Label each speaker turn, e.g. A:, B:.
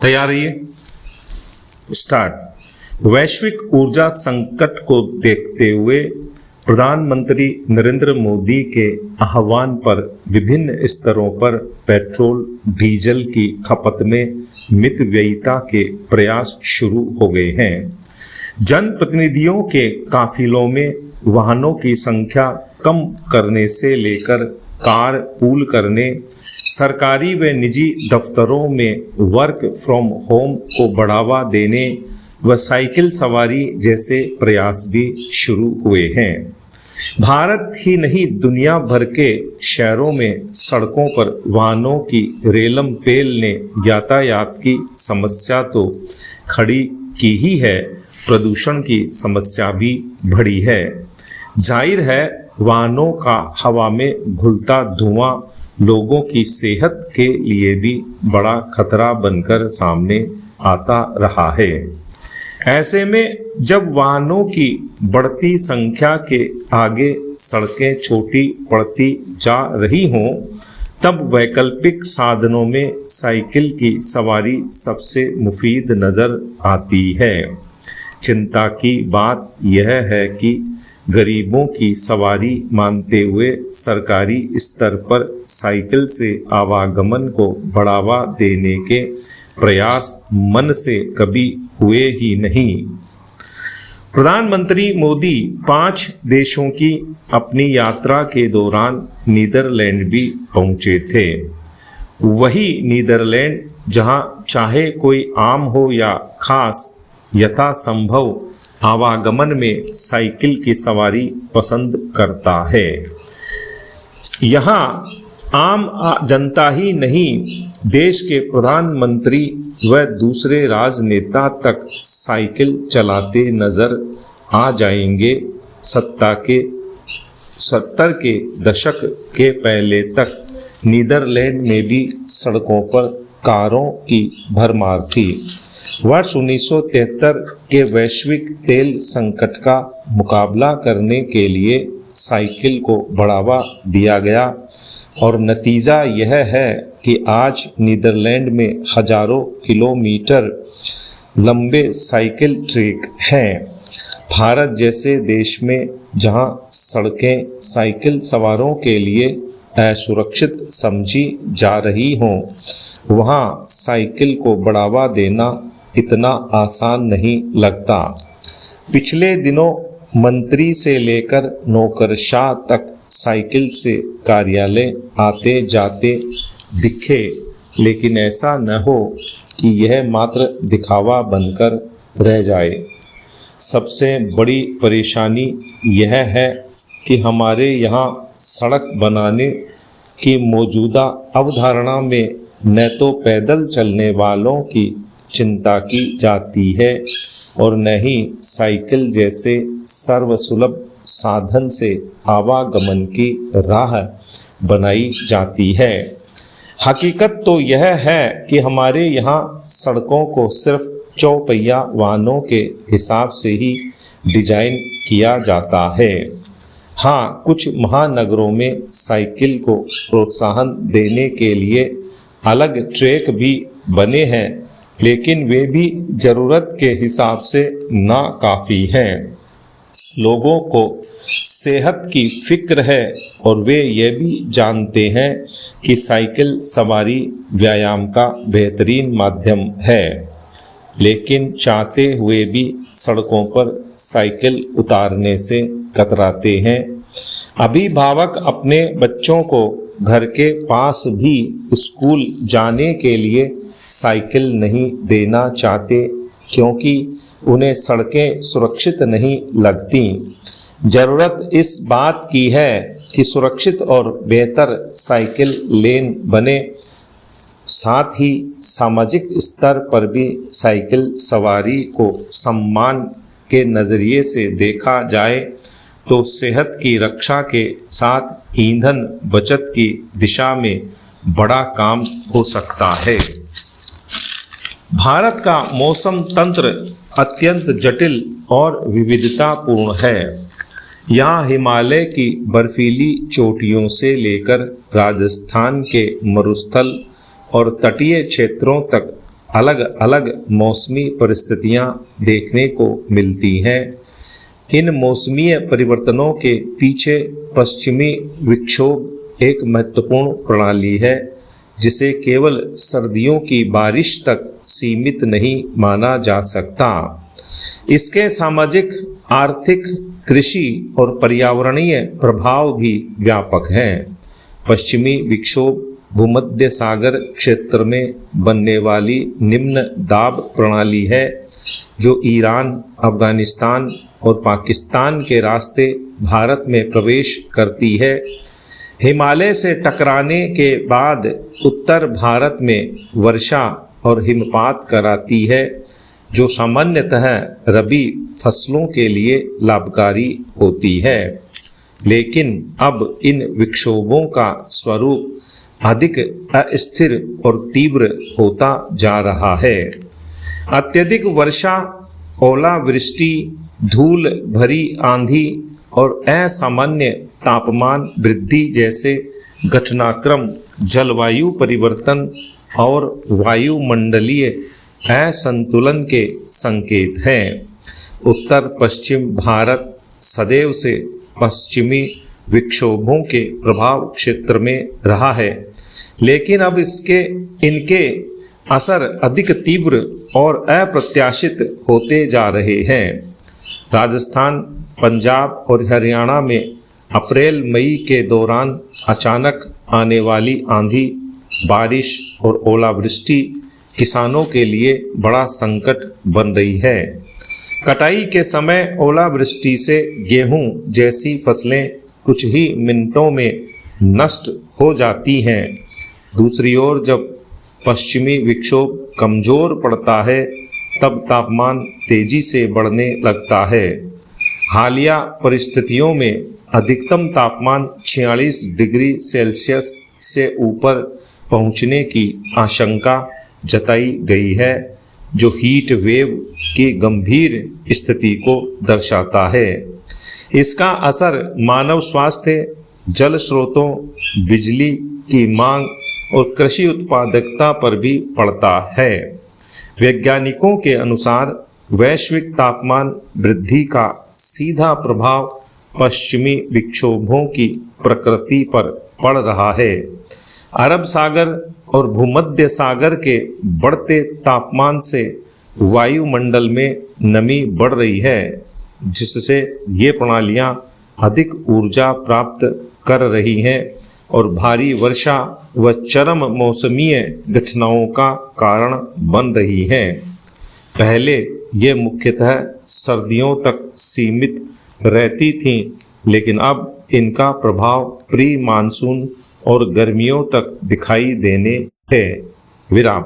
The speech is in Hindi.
A: तैयार रहिए। स्टार्ट। वैश्विक ऊर्जा संकट को देखते हुए प्रधानमंत्री नरेंद्र मोदी के आह्वान पर विभिन्न स्तरों पर पेट्रोल डीजल की खपत में मितव्ययिता के प्रयास शुरू हो गए हैं। जनप्रतिनिधियों के काफिलों में वाहनों की संख्या कम करने से लेकर कार पूल करने, सरकारी व निजी दफ्तरों में वर्क फ्रॉम होम को बढ़ावा देने व साइकिल सवारी जैसे प्रयास भी शुरू हुए हैं। भारत ही नहीं, दुनिया भर के शहरों में सड़कों पर वाहनों की रेलम पेल ने यातायात की समस्या तो खड़ी की ही है, प्रदूषण की समस्या भी बढ़ी है। जाहिर है, वाहनों का हवा में घुलता धुआं लोगों की सेहत के लिए भी बड़ा खतरा बनकर सामने आता रहा है। ऐसे में जब वाहनों की बढ़ती संख्या के आगे सड़कें छोटी पड़ती जा रही हों, तब वैकल्पिक साधनों में साइकिल की सवारी सबसे मुफीद नज़र आती है। चिंता की बात यह है कि गरीबों की सवारी मानते हुए सरकारी स्तर पर साइकिल से आवागमन को बढ़ावा देने के प्रयास मन से कभी हुए ही नहीं। प्रधानमंत्री मोदी 5 देशों की अपनी यात्रा के दौरान नीदरलैंड भी पहुंचे थे। वही नीदरलैंड जहां चाहे कोई आम हो या खास, यथासंभव आवागमन में साइकिल की सवारी पसंद करता है। यहाँ आम जनता ही नहीं, देश के प्रधानमंत्री व दूसरे राजनेता तक साइकिल चलाते नजर आ जाएंगे। 70 के दशक के पहले तक नीदरलैंड में भी सड़कों पर कारों की भरमार थी। वर्ष 1973 के वैश्विक तेल संकट का मुकाबला करने के लिए साइकिल को बढ़ावा दिया गया और नतीजा यह है कि आज नीदरलैंड में हजारों किलोमीटर लंबे साइकिल ट्रैक हैं। भारत जैसे देश में जहां सड़कें साइकिल सवारों के लिए असुरक्षित समझी जा रही हों, वहां साइकिल को बढ़ावा देना इतना आसान नहीं लगता। पिछले दिनों मंत्री से लेकर नौकरशाह तक साइकिल से कार्यालय आते जाते दिखे, लेकिन ऐसा न हो कि यह मात्र दिखावा बनकर रह जाए। सबसे बड़ी परेशानी यह है कि हमारे यहाँ सड़क बनाने की मौजूदा अवधारणा में न तो पैदल चलने वालों की चिंता की जाती है और न ही साइकिल जैसे सर्वसुलभ साधन से आवागमन की राह बनाई जाती है। हकीकत तो यह है कि हमारे यहाँ सड़कों को सिर्फ चौपहिया वाहनों के हिसाब से ही डिजाइन किया जाता है। हाँ, कुछ महानगरों में साइकिल को प्रोत्साहन देने के लिए अलग ट्रैक भी बने हैं, लेकिन वे भी जरूरत के हिसाब से नाकाफी हैं। लोगों को सेहत की फिक्र है और वे ये भी जानते हैं कि साइकिल सवारी व्यायाम का बेहतरीन माध्यम है, लेकिन चाहते हुए भी सड़कों पर साइकिल उतारने से कतराते हैं। अभिभावक अपने बच्चों को घर के पास भी स्कूल जाने के लिए साइकिल नहीं देना चाहते, क्योंकि उन्हें सड़कें सुरक्षित नहीं लगती। ज़रूरत इस बात की है कि सुरक्षित और बेहतर साइकिल लेन बने। साथ ही सामाजिक स्तर पर भी साइकिल सवारी को सम्मान के नज़रिए से देखा जाए तो सेहत की रक्षा के साथ ईंधन बचत की दिशा में बड़ा काम हो सकता है। भारत का मौसम तंत्र अत्यंत जटिल और विविधतापूर्ण है। यहाँ हिमालय की बर्फीली चोटियों से लेकर राजस्थान के मरुस्थल और तटीय क्षेत्रों तक अलग अलग मौसमी परिस्थितियां देखने को मिलती हैं। इन मौसमीय परिवर्तनों के पीछे पश्चिमी विक्षोभ एक महत्वपूर्ण प्रणाली है, जिसे केवल सर्दियों की बारिश तक सीमित नहीं माना जा सकता। इसके सामाजिक, आर्थिक, कृषि और पर्यावरणीय प्रभाव भी व्यापक हैं। पश्चिमी विक्षोभ भूमध्य सागर क्षेत्र में बनने वाली निम्न दाब प्रणाली है, जो ईरान, अफगानिस्तान और पाकिस्तान के रास्ते भारत में प्रवेश करती है। हिमालय से टकराने के बाद उत्तर भारत में वर्षा और हिमपात कराती है, जो सामान्यतः रबी फसलों के लिए लाभकारी होती है। लेकिन अब इन विक्षोभों का स्वरूप अधिक अस्थिर और तीव्र होता जा रहा है। अत्यधिक वर्षा, ओलावृष्टि, धूल भरी आंधी और असामान्य तापमान वृद्धि जैसे घटनाक्रम जलवायु परिवर्तन और वायुमंडलीय असंतुलन के संकेत हैं। उत्तर पश्चिम भारत सदैव से पश्चिमी विक्षोभों के प्रभाव क्षेत्र में रहा है, लेकिन अब इनके असर अधिक तीव्र और अप्रत्याशित होते जा रहे हैं। राजस्थान, पंजाब और हरियाणा में अप्रैल मई के दौरान अचानक आने वाली आंधी, बारिश और ओलावृष्टि किसानों के लिए बड़ा संकट बन रही है। कटाई के समय ओलावृष्टि से गेहूं जैसी फसलें कुछ ही मिनटों में नष्ट हो जाती हैं। दूसरी ओर जब पश्चिमी विक्षोभ कमजोर पड़ता है, तब तापमान तेजी से बढ़ने लगता है। हालिया परिस्थितियों में अधिकतम तापमान 46 डिग्री सेल्सियस से ऊपर पहुंचने की आशंका जताई गई है, जो हीट वेव की गंभीर स्थिति को दर्शाता है। इसका असर मानव स्वास्थ्य, जल स्रोतों, बिजली की मांग और कृषि उत्पादकता पर भी पड़ता है। वैज्ञानिकों के अनुसार वैश्विक तापमान वृद्धि का सीधा प्रभाव पश्चिमी विक्षोभों की प्रकृति पर पड़ रहा है। अरब सागर और भूमध्य सागर के बढ़ते तापमान से वायुमंडल में नमी बढ़ रही है, जिससे ये प्रणालियां अधिक ऊर्जा प्राप्त कर रही हैं और भारी वर्षा व चरम मौसमीय घटनाओं का कारण बन रही हैं। पहले ये मुख्यतः सर्दियों तक सीमित रहती थीं, लेकिन अब इनका प्रभाव प्री मानसून और गर्मियों तक दिखाई देने है। विराम।